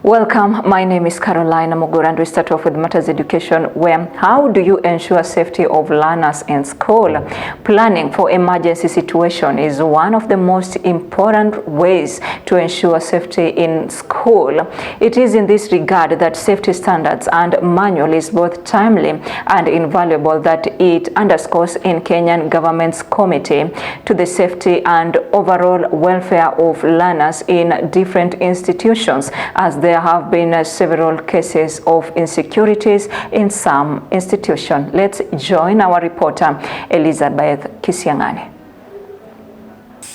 Welcome, my name is Caroline Mugura, and we start off with Matters Education, where how do you ensure safety of learners in school? Planning for emergency situation is one of the most important ways to ensure safety in school. It is in this regard that safety standards and manual is both timely and invaluable that it underscores in Kenyan government's committee to the safety and overall welfare of learners in different institutions, as there have been several cases of insecurities in some institutions. Let's join our reporter Elizabeth Kisiangani.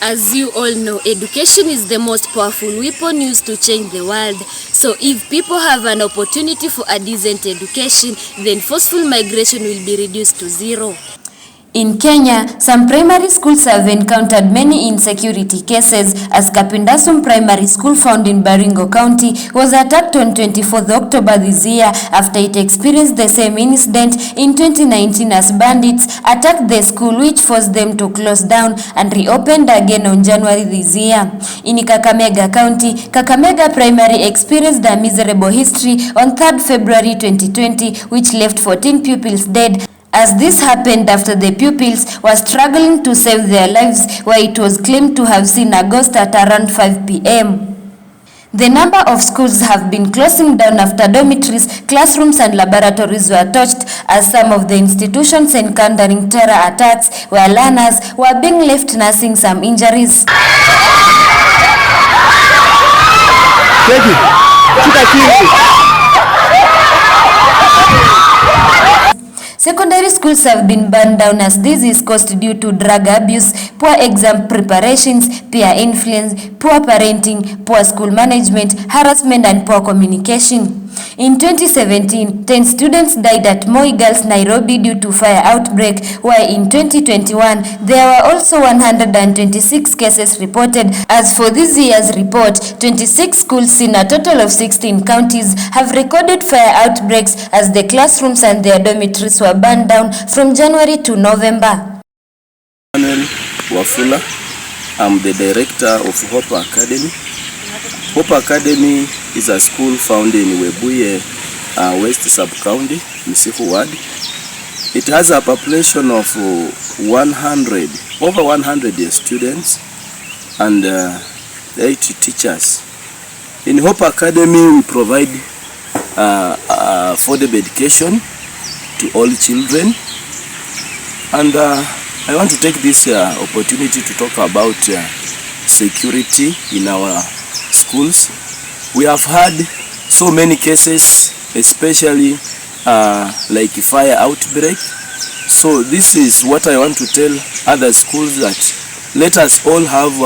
As you all know, education is the most powerful weapon used to change the world. So if people have an opportunity for a decent education, then forceful migration will be reduced to zero. In Kenya, some primary schools have encountered many insecurity cases, as Kapindasum Primary School found in Baringo County was attacked on 24th October this year after it experienced the same incident in 2019 as bandits attacked the school, which forced them to close down and reopened again on January this year. In Kakamega County, Kakamega Primary experienced a miserable history on 3rd February 2020, which left 14 pupils dead, as this happened after the pupils were struggling to save their lives, where it was claimed to have seen a ghost at around 5 p.m. The number of schools have been closing down after dormitories, classrooms and laboratories were touched, as some of the institutions encountering terror attacks where learners were being left nursing some injuries. Secondary schools have been burned down, as this is caused due to drug abuse, poor exam preparations, peer influence, poor parenting, poor school management, harassment and poor communication. In 2017, 10 students died at Moi Girls, Nairobi due to fire outbreak, while in 2021, there were also 126 cases reported. As for this year's report, 26 schools in a total of 16 counties have recorded fire outbreaks, as the classrooms and their dormitories were burned down from January to November. Wafula, I'm the director of Hope Academy. Hope Academy is a school found in Webuye, West Sub-County, Misifu Ward. It has a population of over 100 students and 80 teachers. In Hope Academy, we provide affordable education to all children. And I want to take this opportunity to talk about security in our schools. We have had so many cases, especially like fire outbreak. So this is what I want to tell other schools, that let us all have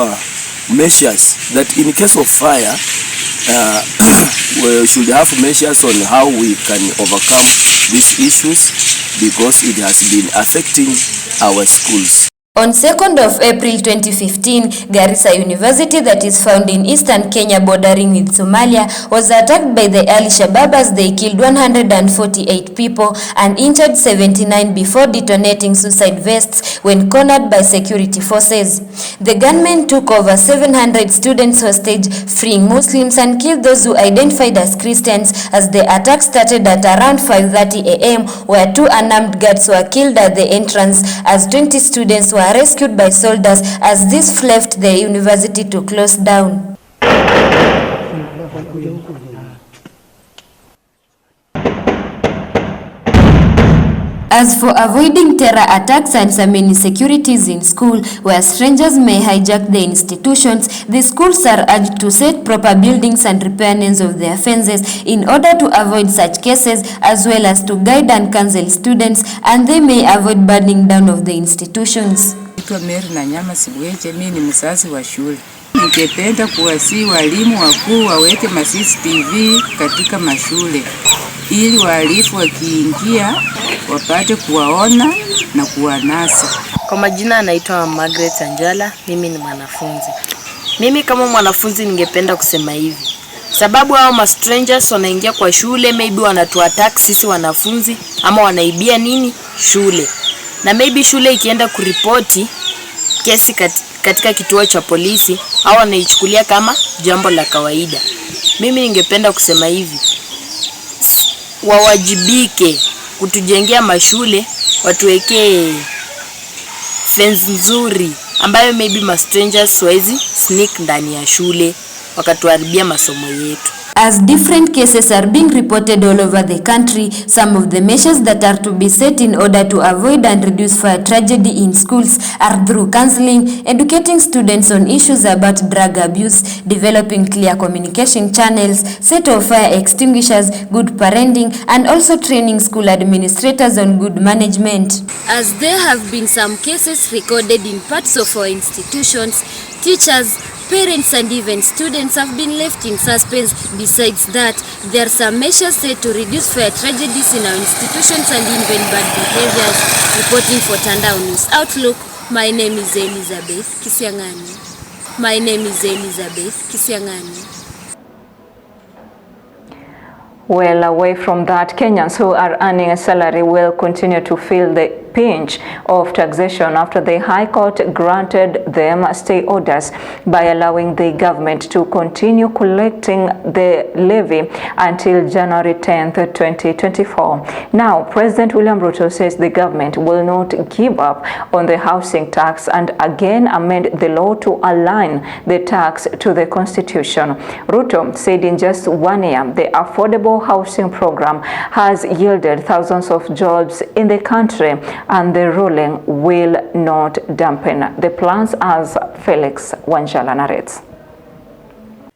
measures that in case of fire, we should have measures on how we can overcome these issues, because it has been affecting our schools. On 2nd of April 2015, Garissa University, that is found in eastern Kenya bordering with Somalia, was attacked by the Al-Shabaab, as they killed 148 people and injured 79 before detonating suicide vests when cornered by security forces. The gunmen took over 700 students hostage, freeing Muslims and killed those who identified as Christians, as the attack started at around 5:30 a.m. where 2 unarmed guards were killed at the entrance, as 20 students were rescued by soldiers, as this left the university to close down. As for avoiding terror attacks and some insecurities in school where strangers may hijack the institutions, the schools are urged to set proper buildings and repairments of their fences in order to avoid such cases, as well as to guide and counsel students, and they may avoid burning down of the institutions. Mimi ni mzazi wa shule. Ningependa kuwasihi walimu wakuu waweke CCTV katika mashule, ili wahalifu wakiingia wapate kuwaona na kuwanasa. Kwa majina anaitwa Margaret Anjala, mimi ni mwanafunzi. Mimi kama mwanafunzi ningependa kusema hivi: sababu hao strangers wanaingia kwa shule, maybe wanatuattack sisi wanafunzi, ama wanaibia nini shule. Na maybe shule ikienda kuripoti kesi katika kituo cha polisi, au wanaichukulia kama jambo la kawaida. Mimi ningependa kusema hivi, wawajibike kutujengea mashule, watuwekee fence nzuri ambayo maybe ma strangers wawezi sneak ndani ya shule wakatuharibia masomo yetu. As different cases are being reported all over the country, some of the measures that are to be set in order to avoid and reduce fire tragedy in schools are through counseling, educating students on issues about drug abuse, developing clear communication channels, set of fire extinguishers, good parenting, and also training school administrators on good management. As there have been some cases recorded in parts of our institutions, teachers, parents and even students have been left in suspense. Besides that, there are some measures set to reduce fire tragedies in our institutions and even bad behaviors. Reporting for Tandao News Outlook, my name is Elizabeth Kisiangani. Well, away from that, Kenyans who are earning a salary will continue to feel the pinch of taxation after the High Court granted them stay orders by allowing the government to continue collecting the levy until January 10th, 2024. Now, President William Ruto says the government will not give up on the housing tax and again amend the law to align the tax to the Constitution. Ruto said in just 1 year, the affordable housing program has yielded thousands of jobs in the country, and the ruling will not dampen the plans, as Felix Wanjala narrates.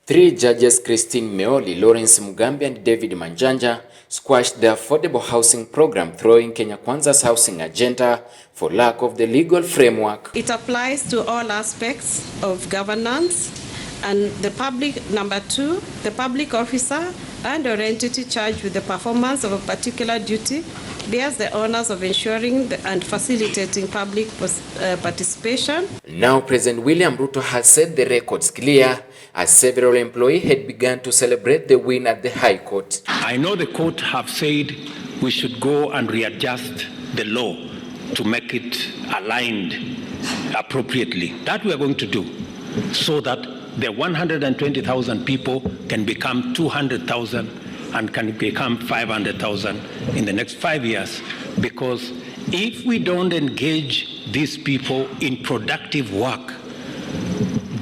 3 judges, Christine Meoli, Lawrence Mugambi and David Manjanja, squashed the affordable housing program, throwing Kenya Kwanza's housing agenda for lack of the legal framework. It applies to all aspects of governance, and the public, number 2, the public officer and or entity charged with the performance of a particular duty bears the honors of ensuring and facilitating public participation. Now President William Ruto has set the records clear as several employees had begun to celebrate the win at the High Court. I know the court have said we should go and readjust the law to make it aligned appropriately. That we are going to do so that the 120,000 people can become 200,000 and can become 500,000 in the next 5 years. Because if we don't engage these people in productive work,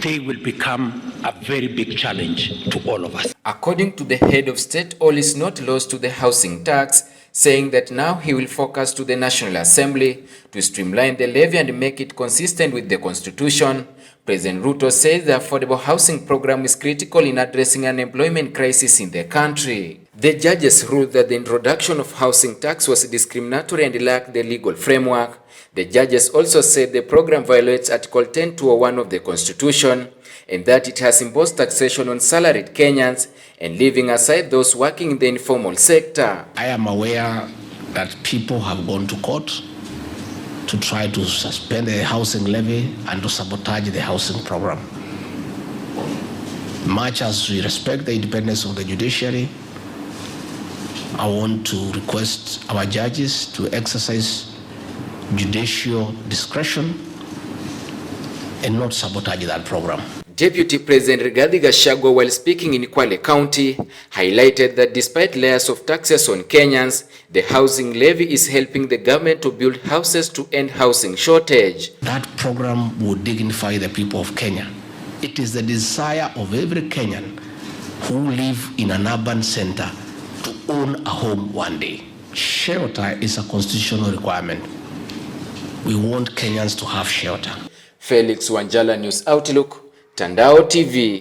they will become a very big challenge to all of us. According to the head of state, all is not lost to the housing tax, saying that now he will focus to the National Assembly to streamline the levy and make it consistent with the Constitution. President Ruto says the affordable housing program is critical in addressing unemployment crisis in the country. The judges ruled that the introduction of housing tax was discriminatory and lacked the legal framework. The judges also said the program violates Article 10(2)(1) of the Constitution and that it has imposed taxation on salaried Kenyans and leaving aside those working in the informal sector. I am aware that people have gone to court to try to suspend the housing levy and to sabotage the housing program. Much as we respect the independence of the judiciary, I want to request our judges to exercise judicial discretion and not sabotage that program. Deputy President Rigathi Gachagua, while speaking in Kwale County, highlighted that despite layers of taxes on Kenyans, the housing levy is helping the government to build houses to end housing shortage. That program would dignify the people of Kenya. It is the desire of every Kenyan who live in an urban center to own a home one day. Shelter is a constitutional requirement. We want Kenyans to have shelter. Felix Wanjala, News Outlook, Tandao TV.